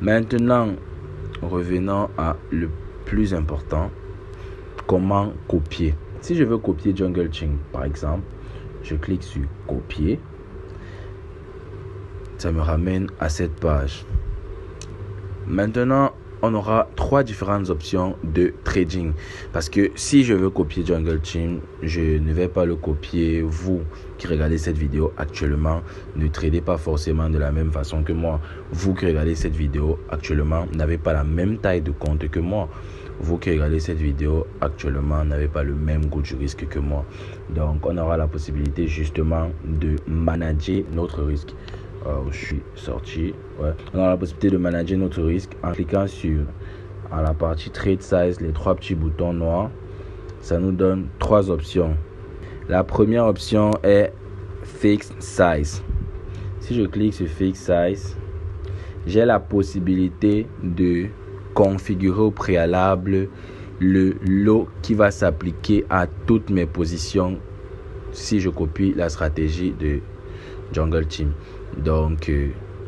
Maintenant, revenons à le plus important. Comment copier? Si je veux copier Jungle Gym, par exemple, je clique sur copier. Ça me ramène à cette page. Maintenant, on aura 3 différentes options de trading. Parce que si je veux copier Jungle Gym, je ne vais pas le copier. Vous qui regardez cette vidéo actuellement, ne tradez pas forcément de la même façon que moi. Vous qui regardez cette vidéo actuellement, n'avez pas la même taille de compte que moi. Vous qui regardez cette vidéo actuellement, n'avez pas le même goût du risque que moi. Donc, on aura la possibilité justement de manager notre risque. Je suis sorti. On a la possibilité de manager notre risque en cliquant sur la partie Trade Size, les 3 petits boutons noirs. Ça nous donne 3 options. La première option est Fixed Size. Si je clique sur Fixed Size, j'ai la possibilité de configurer au préalable le lot qui va s'appliquer à toutes mes positions si je copie la stratégie de Jungle Gym. Donc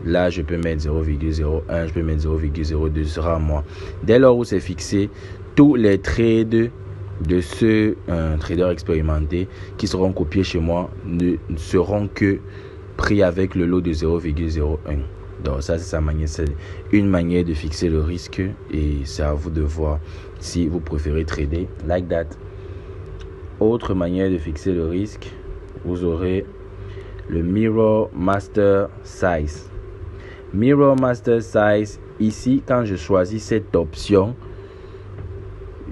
là, je peux mettre 0,01, je peux mettre 0,02, ce sera à moi. Dès lors où c'est fixé, tous les trades de ce trader expérimenté qui seront copiés chez moi ne seront que pris avec le lot de 0,01. Donc ça, c'est une manière de fixer le risque et c'est à vous de voir si vous préférez trader like that. Autre manière de fixer le risque, vous aurez le Mirror Master Size. Mirror Master Size, ici, quand je choisis cette option,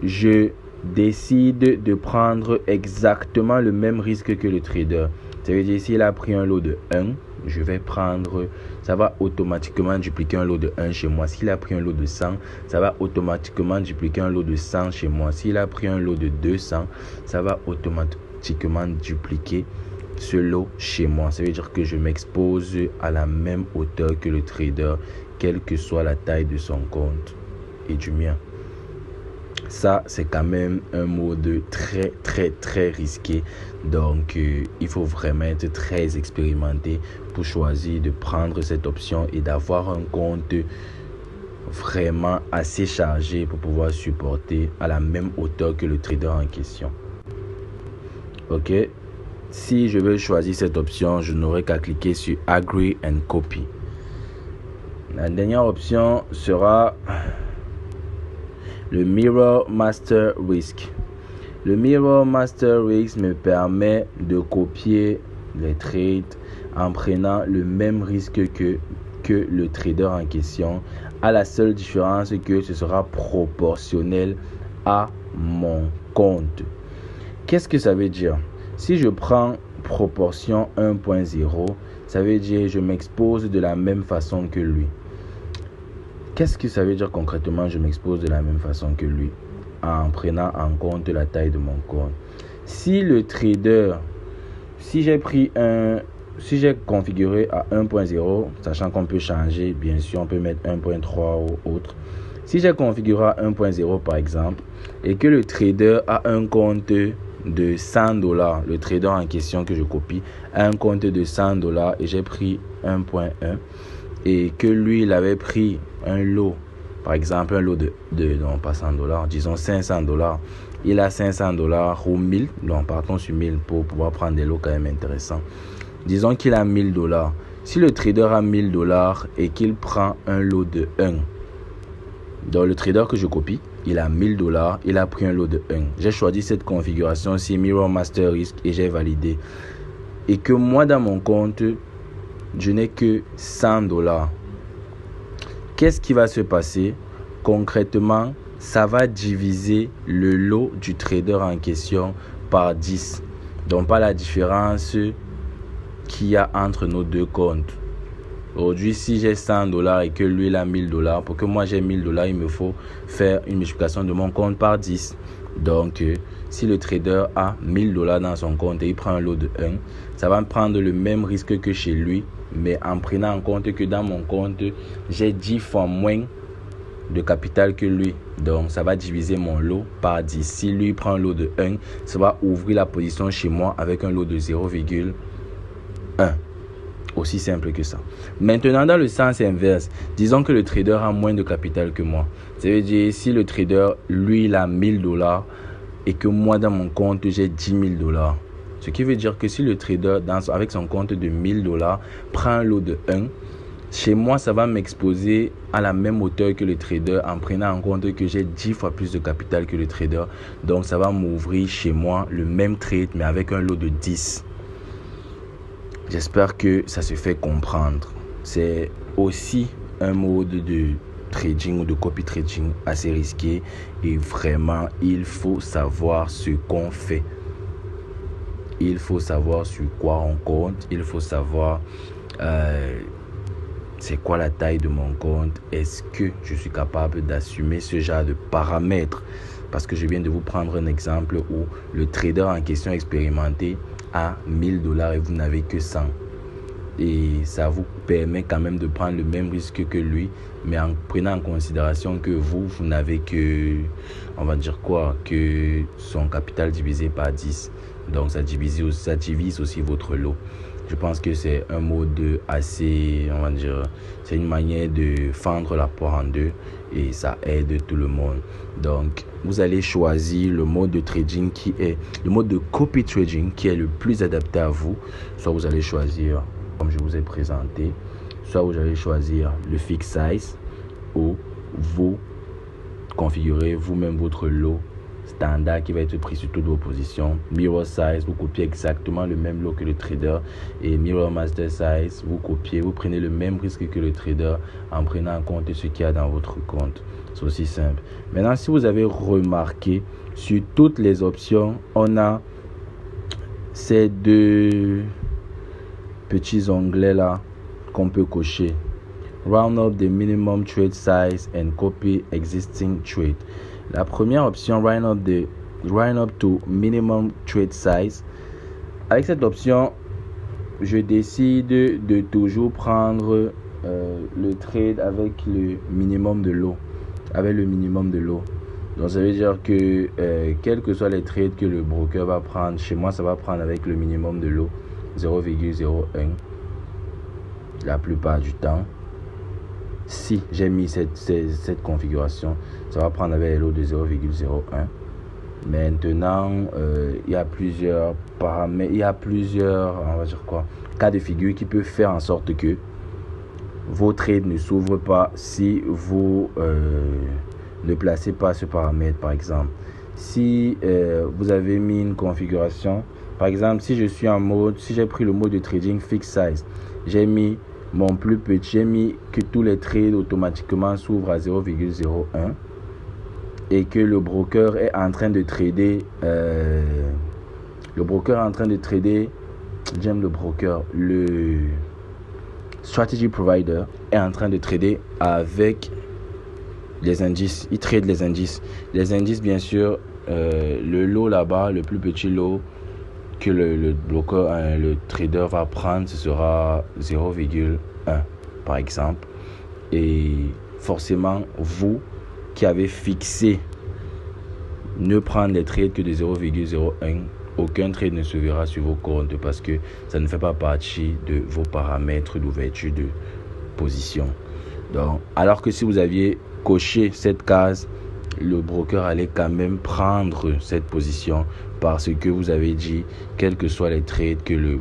je décide de prendre exactement le même risque que le trader. Ça veut dire, s'il a pris un lot de 1, je vais prendre, ça va automatiquement dupliquer un lot de 1 chez moi. S'il a pris un lot de 100, ça va automatiquement dupliquer un lot de 100 chez moi. S'il a pris un lot de 200, ça va automatiquement dupliquer ce lot chez moi. Ça veut dire que je m'expose à la même hauteur que le trader, quelle que soit la taille de son compte et du mien. Ça, c'est quand même un mode très risqué. Donc, il faut vraiment être très expérimenté pour choisir de prendre cette option et d'avoir un compte vraiment assez chargé pour pouvoir supporter à la même hauteur que le trader en question. Ok. Si je veux choisir cette option, je n'aurai qu'à cliquer sur Agree and Copy. La dernière option sera le Mirror Master Risk. Le Mirror Master Risk me permet de copier les trades en prenant le même risque que le trader en question, à la seule différence que ce sera proportionnel à mon compte. Qu'est-ce que ça veut dire? Si je prends proportion 1.0, ça veut dire que je m'expose de la même façon que lui. Qu'est-ce que ça veut dire concrètement, je m'expose de la même façon que lui? En prenant en compte la taille de mon compte. Si le trader, si j'ai configuré à 1.0, sachant qu'on peut changer, bien sûr, on peut mettre 1.3 ou autre. Si j'ai configuré à 1.0 par exemple, et que le trader a un compte de $100, le trader en question que je copie a un compte de $100 et j'ai pris 1.1 et que lui il avait pris un lot, par exemple un lot de non pas $100, disons $500, il a $500 ou 1000, donc partons sur 1000 pour pouvoir prendre des lots quand même intéressants. Disons qu'il a $1000. Si le trader a $1000 et qu'il prend un lot de 1, donc le trader que je copie, il a $1000, il a pris un lot de 1. J'ai choisi cette configuration, c'est Mirror Master Risk et j'ai validé. Et que moi dans mon compte, je n'ai que $100. Qu'est-ce qui va se passer? Concrètement, ça va diviser le lot du trader en question par 10. Donc pas la différence qu'il y a entre nos deux comptes. Aujourd'hui, si j'ai $100 et que lui il a $1000, pour que moi j'ai $1000, il me faut faire une multiplication de mon compte par 10. Donc, si le trader a $1000 dans son compte et il prend un lot de 1, ça va me prendre le même risque que chez lui, mais en prenant en compte que dans mon compte, j'ai 10 fois moins de capital que lui. Donc, ça va diviser mon lot par 10. Si lui prend un lot de 1, ça va ouvrir la position chez moi avec un lot de 0,1. Aussi simple que ça. Maintenant, dans le sens inverse, disons que le trader a moins de capital que moi. Ça veut dire, si le trader, lui, il a $1000 et que moi, dans mon compte, j'ai $10,000. Ce qui veut dire que si le trader, avec son compte de $1000, prend un lot de 1, chez moi, ça va m'exposer à la même hauteur que le trader en prenant en compte que j'ai 10 fois plus de capital que le trader. Donc, ça va m'ouvrir chez moi le même trade, mais avec un lot de 10. J'espère que ça se fait comprendre. C'est aussi un mode de trading ou de copy trading assez risqué et vraiment, il faut savoir ce qu'on fait. Il faut savoir sur quoi on compte. Il faut savoir c'est quoi la taille de mon compte. Est-ce que je suis capable d'assumer ce genre de paramètres? Parce que je viens de vous prendre un exemple où le trader en question expérimenté a $1000 et vous n'avez que 100. Et ça vous permet quand même de prendre le même risque que lui, mais en prenant en considération que vous n'avez que, on va dire quoi, que son capital divisé par 10. Donc ça divise aussi votre lot. Je pense que c'est un mode assez, on va dire, c'est une manière de fendre la poire en deux et ça aide tout le monde. Donc, vous allez choisir le mode de trading qui est, le mode de copy trading qui est le plus adapté à vous. Soit vous allez choisir, comme je vous ai présenté, soit vous allez choisir le fixed size ou vous configurez vous-même votre lot standard qui va être pris sur toutes vos positions. Mirror size, vous copiez exactement le même lot que le trader. Et mirror master size, vous prenez le même risque que le trader en prenant en compte ce qu'il y a dans votre compte. C'est aussi simple. Maintenant, si vous avez remarqué, sur toutes les options, on a ces deux petits onglets là qu'on peut cocher. Round up the minimum trade size and copy existing trade. La première option, round up to minimum trade size. Avec cette option, je décide de toujours prendre le trade avec le minimum de lot. Donc ça veut dire que quels que soient les trades que le broker va prendre, chez moi ça va prendre avec le minimum de lot 0,01 la plupart du temps. Si j'ai mis cette configuration, ça va prendre avec les lots de 0,01. Maintenant, il y a plusieurs paramètres, on va dire quoi, cas de figure qui peuvent faire en sorte que vos trades ne s'ouvrent pas si vous ne placez pas ce paramètre. Par exemple, si vous avez mis une configuration, par exemple, si j'ai pris le mode de trading fixed size, j'ai mis mon plus petit, j'ai mis que tous les trades automatiquement s'ouvrent à 0,01 et que le broker est en train de trader, le strategy provider est en train de trader avec les indices. Il trade les indices. Les indices, bien sûr, le lot là-bas, le plus petit lot que le broker, le trader va prendre, ce sera 0,1 par exemple. Et forcément, vous qui avez fixé ne prendre les trades que de 0,01, aucun trade ne se verra sur vos comptes parce que ça ne fait pas partie de vos paramètres d'ouverture de position. Donc, alors que si vous aviez coché cette case, le broker allait quand même prendre cette position parce que vous avez dit, quels que soient les trades que le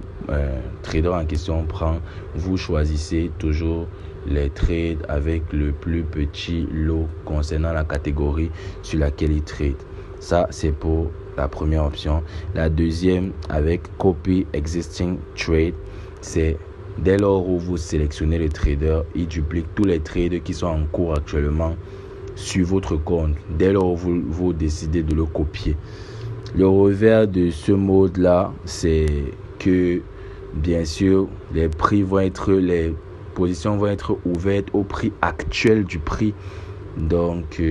trader en question prend, vous choisissez toujours les trades avec le plus petit lot concernant la catégorie sur laquelle il trade. Ça, c'est pour la première option. La deuxième, avec Copy Existing Trade, c'est dès lors où vous sélectionnez le trader, il duplique tous les trades qui sont en cours actuellement sur votre compte. Dès lors où vous décidez de le copier. Le revers de ce mode-là, c'est que, bien sûr, les positions vont être ouvertes au prix actuel du prix. Donc,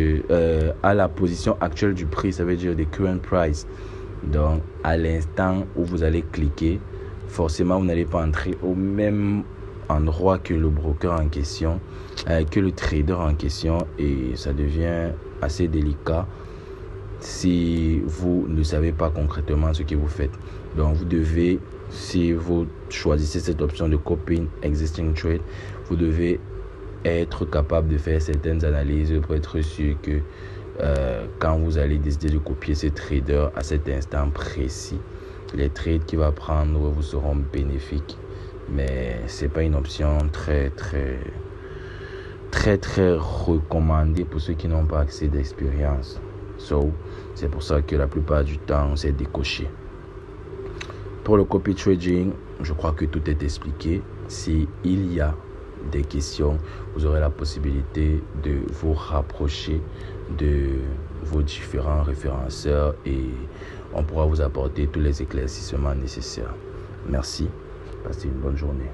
à la position actuelle du prix, ça veut dire the current price. Donc, à l'instant où vous allez cliquer, forcément, vous n'allez pas entrer au même endroit que le broker en question, que le trader en question, et ça devient assez délicat si vous ne savez pas concrètement ce que vous faites. Donc, vous devez si vous choisissez cette option de copying existing trade, vous devez être capable de faire certaines analyses pour être sûr que quand vous allez décider de copier ce trader à cet instant précis, les trades qu'il va prendre vous seront bénéfiques. Mais c'est pas une option très recommandée pour ceux qui n'ont pas assez d'expérience. C'est pour ça que la plupart du temps, c'est décoché. Pour le copy trading, je crois que tout est expliqué. S'il y a des questions, vous aurez la possibilité de vous rapprocher de vos différents référenceurs et on pourra vous apporter tous les éclaircissements nécessaires. Merci. Passez une bonne journée.